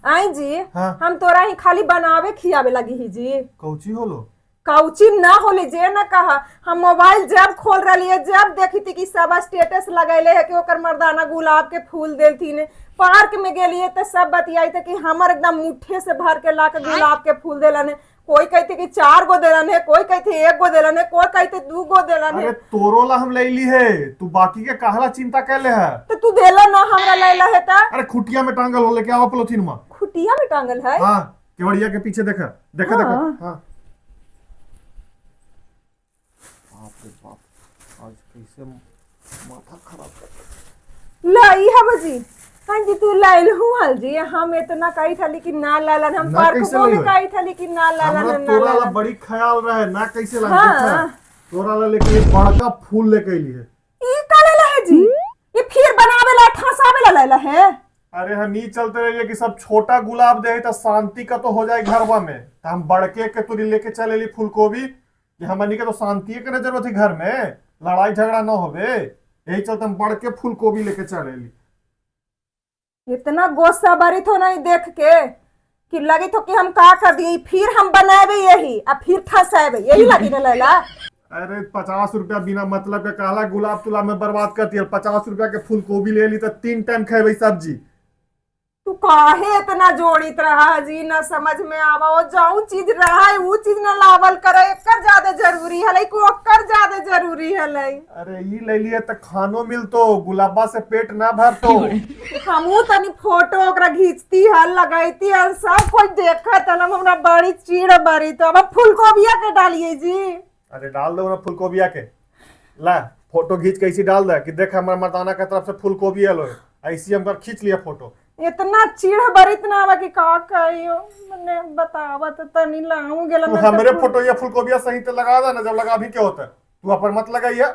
आई जी। हाँ। हम तोरा ही खाली बनावे खियावे लगी ही जी। कौची होलो? काउची ना होली जे ना कहा। हम मोबाइल जब खोल रही है जब देखी थी कि सब स्टेटस लगैले है कि ओकर मर्दाना गुलाब के फूल देती ने। पार्क में गेलिए तो सब बतियाई थे कि हमर एकदम मुट्ठे से भर के ला के गुलाब के फूल देलन है। कोई कहते कि 4 गो देलन है, कोई कहते 1 गो देलन है, कोई कहते 2 गो देलन है। अरे तोरोला हम ले ली है, तू बाकी के कहला चिंता कैले है? तो तू देला ना हमरा लैला है ता। अरे खुटिया में टांगल हो, लेके आओ पोलोथीन में। खुटिया में टांगल है? हाँ, केवड़िया के पीछे देखा देखा हाँ। देखा। हाँ। बाप रे बाप, आज कैसे माथा खराब कर। लाई है बजी। हाँ जी तू लाइल हूँ हल जी। हम इतना कही था लेकिन ना लालन। हम ना पार्क कैसे में लाई हो? कही था लेकिन ना हमरा लालन ना तोरा ला लालन। बड़ी ख्याल रहे ना, कैसे ला हाँ। देखा तोरा ला लेके ये बड़का फूल लेके अइली है। ई का लेला है जी? ये फिर बनावे ला ठसावे ला लेला है? अरे हम ई चलते रहिए कि सब छोटा गुलाब दे तो शांति का तो हो जाए घरवा में, तो हम बड़के के तुरी लेके चले ली फूल गोभी कि हमनी के तो शांति के ना जरूरत है घर में, लड़ाई झगड़ा ना होवे। यही चलते हम बड़के फूल गोभी लेके चले ली। इतना गुस्सा बरी तो नहीं देख के कि लगी तो कि हम का कर दिए फिर हम बनावे यही अब फिर ठसावे यही लगी ना लेला। अरे 50 रुपया बिना मतलब के कहला गुलाब तुला में बर्बाद करती है। 50 रुपया के फूल गोभी ले ली तो 3 टाइम खेबे सब्जी। तू काहे इतना जोड़ित रहा जी? ना समझ में आवा वो जाऊं चीज रहा है वो चीज ना लावल करे एकर ज्यादा जरूरी है को ओकर ज्यादा जरूरी है। अरे ई ले लिए तो खानो मिलतो, गुलाबा से पेट ना भरतो। हमू तनी फोटो ओकरा खींचती है लगाईती है सब कोई देखत है। हमरा बड़ी चीड़ बड़ी तो अब फूलगोभिया के डालिए जी। अरे डाल दो ना फूल गोभिया के। ला फोटो खींच के ऐसी डाल दे कि देख हमारा मर्दाना के तरफ से फूल गोभी आलो है। ऐसी हम खींच लिया फोटो। इतना चीड़ बड़ी इतना आवा कि का कहियो मने बतावा तो तनी लाऊं गेला तू हमरे फोटो या फूल गोभिया सही तो लगा दे ना, जब लगा भी क्या होता है तू अपन मत लगाइया।